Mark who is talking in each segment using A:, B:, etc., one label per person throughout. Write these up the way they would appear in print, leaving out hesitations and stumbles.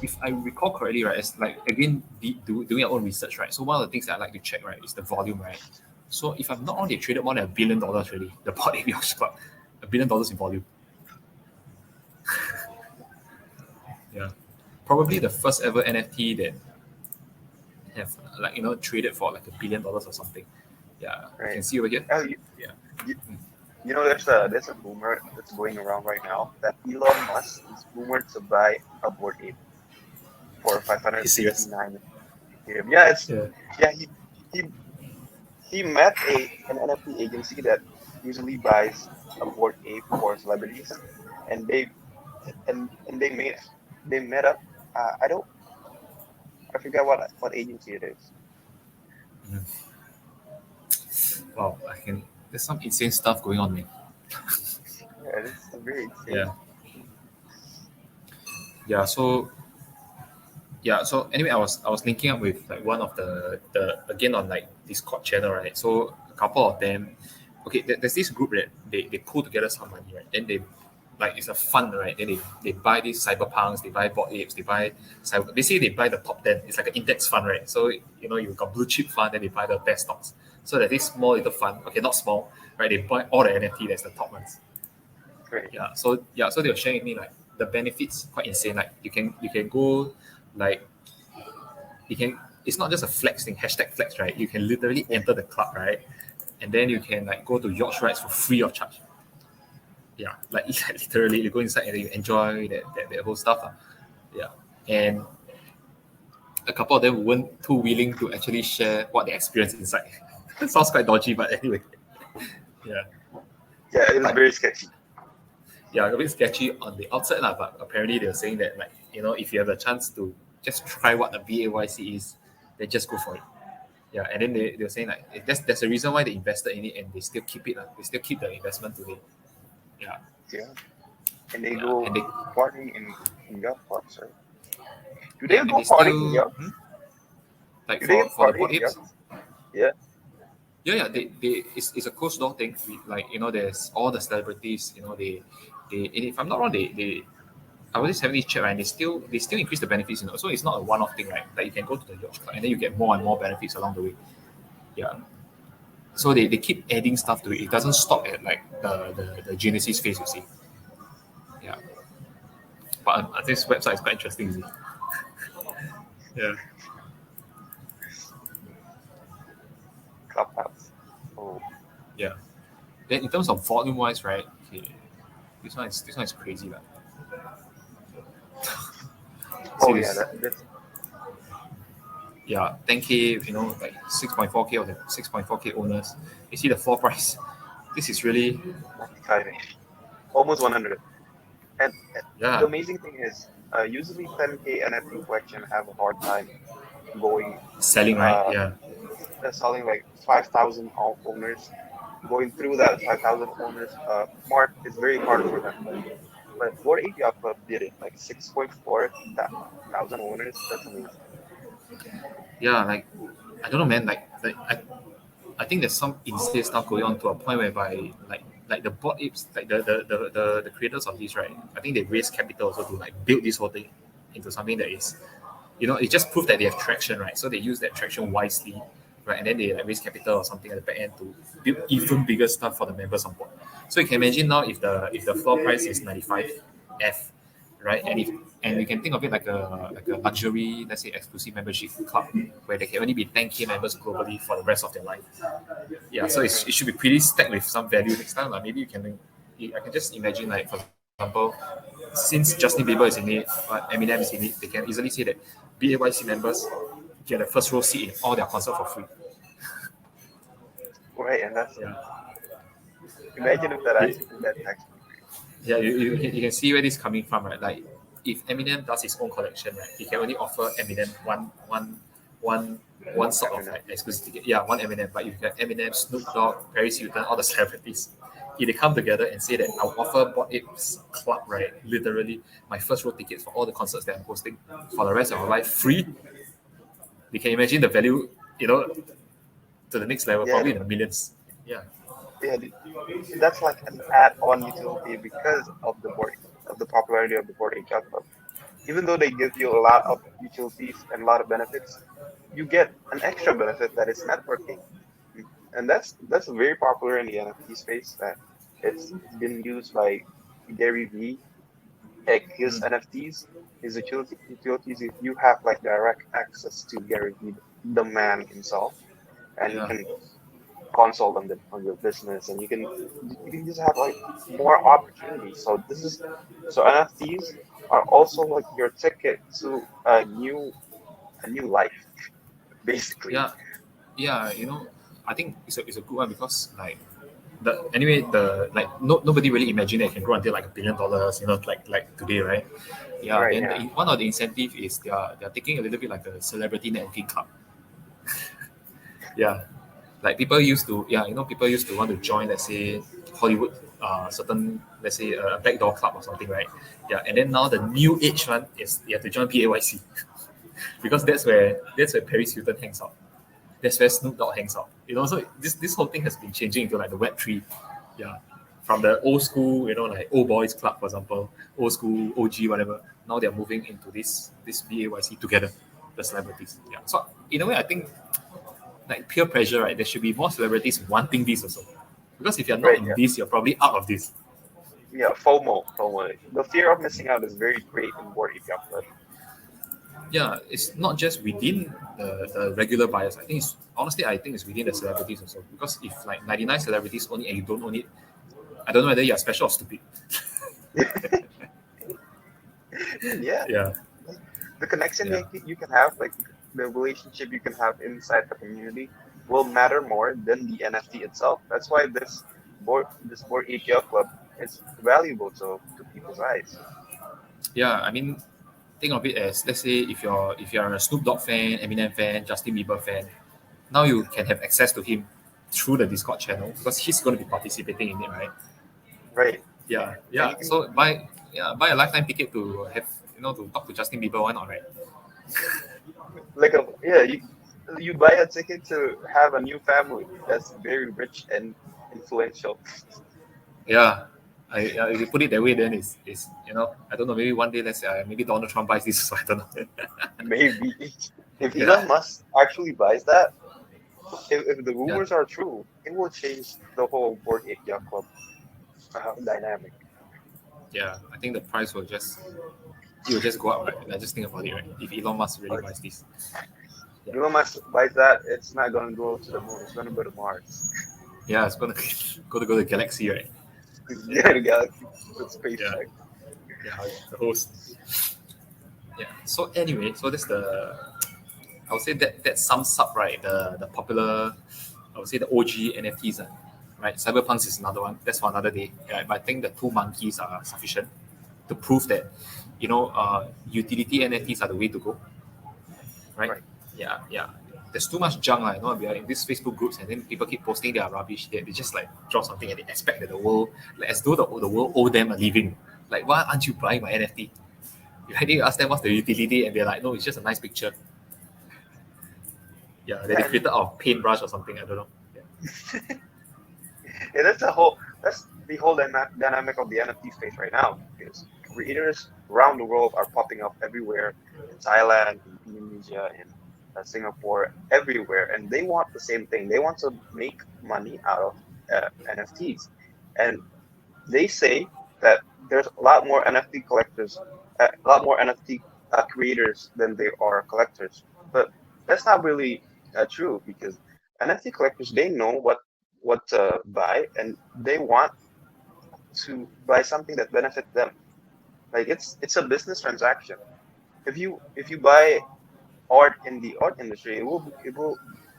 A: if I recall correctly, right, it's like again doing our own research, right. So one of the things that I like to check, right, is the volume, right. So if I'm not wrong, they traded more than $1 billion really. The Bored Ape Yacht Club, $1 billion in volume. Yeah, probably the first ever NFT that have traded for like $1 billion or something. Yeah, you
B: Right.
A: can see over here.
B: Oh,
A: Yeah.
B: you, there's a rumor that's going around right now that Elon Musk is rumored to buy a Bored Ape for
A: He's serious.
B: 559 Ethereum. Yeah,
A: Yeah.
B: he he met an NFT agency that usually buys a Bored Ape for celebrities, and they met up. I forget what agency it is.
A: Mhm. Wow, there's some insane stuff going on, man.
B: Yeah, it's very
A: Yeah.
B: insane.
A: Yeah. So anyway, I was linking up with like one of the again on like Discord channel, right? So a couple of them, okay, there's this group that they pull together some money, right? Then they like it's a fund, right? Then they buy these cyberpunks, they buy Bored Apes, they buy cyber. They say they buy the top 10. It's like an index fund, right? So you've got blue chip fund, then they buy the best stocks. So there's this small little fund, okay, not small, right? They buy all the NFT that's the top ones.
B: Great.
A: So they were sharing with me like the benefits quite insane. Like you can go like you can it's not just a flex thing, hashtag flex, right? You can literally
B: Yeah,
A: enter the club, right? And then you can like go to yacht rides for free of charge. Yeah, like literally you go inside and you enjoy that whole stuff. Yeah. And a couple of them weren't too willing to actually share what they experienced inside. Sounds quite dodgy, but anyway. Yeah.
B: yeah, it was
A: But
B: very sketchy.
A: yeah, a bit sketchy on the outside, lah, but apparently they were saying that like, if you have a chance to just try what the BAYC is, then just go for it. Yeah, and then they were saying like there's a reason why they invested in it and they still keep it. They still keep the investment today. Yeah.
B: Yeah, and they
A: Yeah.
B: go
A: And they
B: partying in yacht clubs, right? Do they
A: yeah, and
B: go
A: they
B: partying in
A: still
B: yachts?
A: like
B: Do they go
A: for the
B: partying
A: Bored
B: in
A: Apes.
B: yachts? Yeah.
A: Yeah, it's a closed door thing. Like there's all the celebrities. And if I'm not wrong, they I was just having this chat, right? And they still increase the benefits. So it's not a one-off thing, right? Like you can go to the yacht club and then you get more and more benefits along the way. Yeah. So they keep adding stuff to it. It doesn't stop at like the Genesis phase, you see. Yeah. But this website is quite interesting, you see. Yeah.
B: Clubhouse. Oh,
A: Yeah. Then in terms of volume wise, right? Okay, this one is crazy, like. See
B: oh yeah,
A: this?
B: that's
A: Yeah, 10K. Like 6.4K of the 6.4K owners. You see the floor price. This is really
B: 95, almost 100. And the
A: yeah
B: amazing thing is, usually 10K NFT collection have a hard time going,
A: selling, right?
B: uh,
A: Yeah.
B: selling like 5,000 owners. Going through that 5,000 owners mark is very hard for them. But Bored Ape Yacht Club did it, like 6.4 thousand owners. That's amazing.
A: Yeah, like I don't know, man. Like I think there's some insane stuff going on to a point whereby like the Bored Apes, like the creators of this, right? I think they raised capital also to like build this whole thing into something that is, it just proved that they have traction, right? So they use that traction wisely, right? And then they like raise capital or something at the back end to build even bigger stuff for the members on board. So you can imagine now if the floor price is 95F, right? And you can think of it like a luxury, let's say exclusive membership club where there can only be 10K members globally for the rest of their life. Yeah, so it should be pretty stacked with some value next time. Like maybe I can just imagine, like, for example, since Justin Bieber is in it, Eminem is in it, they can easily say that BAYC members get a first row seat in all their concerts for free.
B: Right, and that's
A: Yeah.
B: imagine if that's actually
A: Yeah, you can see where this is coming from, right? Like, if Eminem does his own collection, right, he can only offer Eminem one one
B: one
A: sort of
B: Eminem.
A: like exclusive ticket. Yeah, one Eminem. But if you have Eminem, Snoop Dogg, Paris Hilton, all the celebrities, if they come together and say that I'll offer Bored Apes Club, right, literally my first row tickets for all the concerts that I'm hosting for the rest of my life free, you can imagine the value, to the next level,
B: Yeah,
A: probably in the millions. Yeah.
B: yeah, that's like an add-on utility because of the popularity of the Bored Ape Yacht Club. even though they give you a lot of utilities and a lot of benefits, you get an extra benefit that is networking. And that's very popular in the NFT space. That it's been used by Gary Vee. Like his
A: Mm.
B: NFTs, his utilities, you have like direct access to Gary Vee, the man himself, and you
A: Yeah.
B: can consult on your business, and you can just have like more opportunities. So NFTs are also like your ticket to a new life, basically.
A: Yeah. Yeah. I think it's a good one because like the like nobody really imagined that it can grow until like $1 billion, like today, right? Yeah.
B: Right,
A: Then
B: yeah.
A: one of the incentive is they're taking a little bit like a celebrity networking club. Yeah. Like people used to want to join, let's say, Hollywood, certain, let's say, a backdoor club or something, right? Yeah. And then now the new age one is you have to join BAYC because that's where Paris Hilton hangs out. That's where Snoop Dogg hangs out. So this whole thing has been changing into like the Web3. Yeah. From the old school, like old boys club, for example, old school, OG, whatever. Now they're moving into this BAYC together, the celebrities. Yeah. So in a way, I think like peer pressure, right? There should be more celebrities wanting this also. Because if you're not
B: Right,
A: in
B: yeah.
A: this, you're probably out of this.
B: Yeah, FOMO. The fear of missing out is very great in Bored Ape Yacht Club.
A: Yeah, it's not just within the regular buyers. I think it's within the celebrities also. Because if like 99 celebrities own it and you don't own it, I don't know whether you're special or stupid.
B: Yeah,
A: Yeah,
B: like the connection
A: yeah,
B: you can have, like the relationship you can have inside the community, will matter more than the NFT itself. That's why this Bored Ape Yacht Club is valuable to people's eyes.
A: yeah. I mean, think of it as, let's say, if you're a Snoop Dogg fan, Eminem fan, Justin Bieber fan, now you can have access to him through the Discord channel because he's going to be participating in it, right?
B: Right.
A: Yeah,
B: And you
A: yeah.
B: can
A: So buy a lifetime ticket to have to talk to Justin Bieber. Why not, right?
B: like a yeah, you buy a ticket to have a new family that's very rich and influential.
A: Yeah. If you put it that way, then it's I don't know. Maybe one day, let's say, maybe Donald Trump buys this. So I don't know.
B: Maybe if
A: Yeah,
B: Elon Musk actually buys that, if the
A: yeah,
B: rumors are true, it will change the whole Board Ape Yacht Club dynamic.
A: yeah. I think the price will just go up, right? Like, just think about it, right? If Elon Musk really
B: But
A: buys this, yeah,
B: Elon Musk buys that, it's not gonna go to the moon. It's gonna go to Mars.
A: yeah, it's gonna go to the galaxy, right? Yeah,
B: Yeah, the galaxy, the space
A: yeah,
B: tech.
A: yeah. The host. Yeah. So anyway, so that's I would say that sums up, right, the popular, I would say, the OG NFTs, right? Cyberpunks is another one. That's for another day. Yeah, but I think the two monkeys are sufficient to prove that utility NFTs are the way to go, right?
B: Right.
A: Yeah, yeah. There's too much junk, like, we are in these Facebook groups, and then people keep posting their rubbish. They just like draw something and they expect that the world, like, as though the world owe them a living. Like, why aren't you buying my NFT? You ask them what's the utility, and they're like, no, it's just a nice picture. Yeah, that they
B: Yeah, and
A: created out of paintbrush or something. I don't know. Yeah,
B: yeah, that's the whole dynamic of the NFT space right now, because creators around the world are popping up everywhere, in Thailand, in Indonesia, in Singapore, everywhere, and they want the same thing. They want to make money out of NFTs, and they say that there's a lot more NFT collectors, a lot more NFT creators than there are collectors. But that's not really true, because NFT collectors, they know what to buy, and they want to buy something that benefits them. Like it's a business transaction. If you buy art in the art industry, you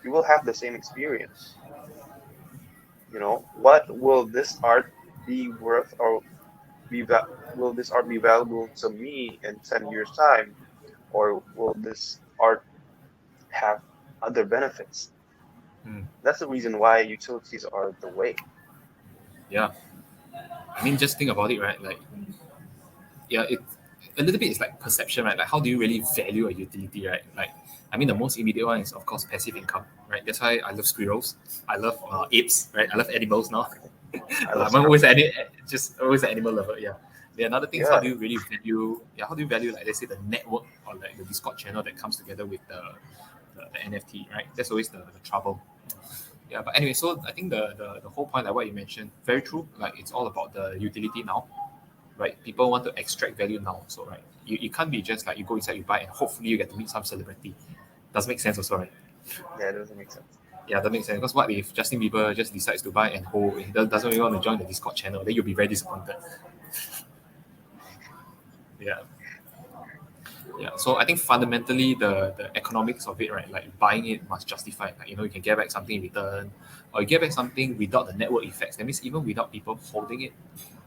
B: will have the same experience. What will this art be worth, or will this art be valuable to me in 10 years time, or will this art have other benefits?
A: mm,
B: That's the reason why utilities are the way.
A: yeah. I mean, just think about it, right? Like, yeah, it a little bit is like perception, right? Like, how do you really value a utility, right? Like, I mean, the most immediate one is, of course, passive income, right? That's why I love squirrels. I love apes, right? I love animals now.
B: I love
A: I'm always
B: squirrels.
A: just always an animal lover. Yeah, Another thing is
B: Yeah,
A: how do you value, like, let's say, the network or like the Discord channel that comes together with the NFT, right? That's always the trouble. Yeah, but anyway, so I think the whole point, like what you mentioned, very true. Like, it's all about the utility now, right? People want to extract value now. So, right, you can't be just like you go inside, you buy, and hopefully you get to meet some celebrity. Does make sense also, right?
B: yeah, it doesn't make sense.
A: Yeah, that makes sense. Because what if Justin Bieber just decides to buy and hold, he doesn't really want to join the Discord channel, then you'll be very disappointed. Yeah. Yeah. So I think fundamentally the economics of it, right? Like buying it must justify. Like, you can get back something in return, or you get back something without the network effects. That means even without people holding it,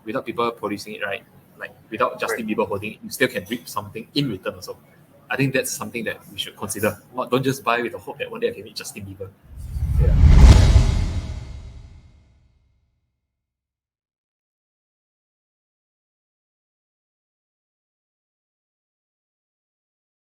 A: without people producing it, right? Like without
B: Right.
A: Justin Bieber holding it, you still can reap something in return also. I think that's something that we should consider. Don't just buy with the hope that one day I can meet Justin Bieber.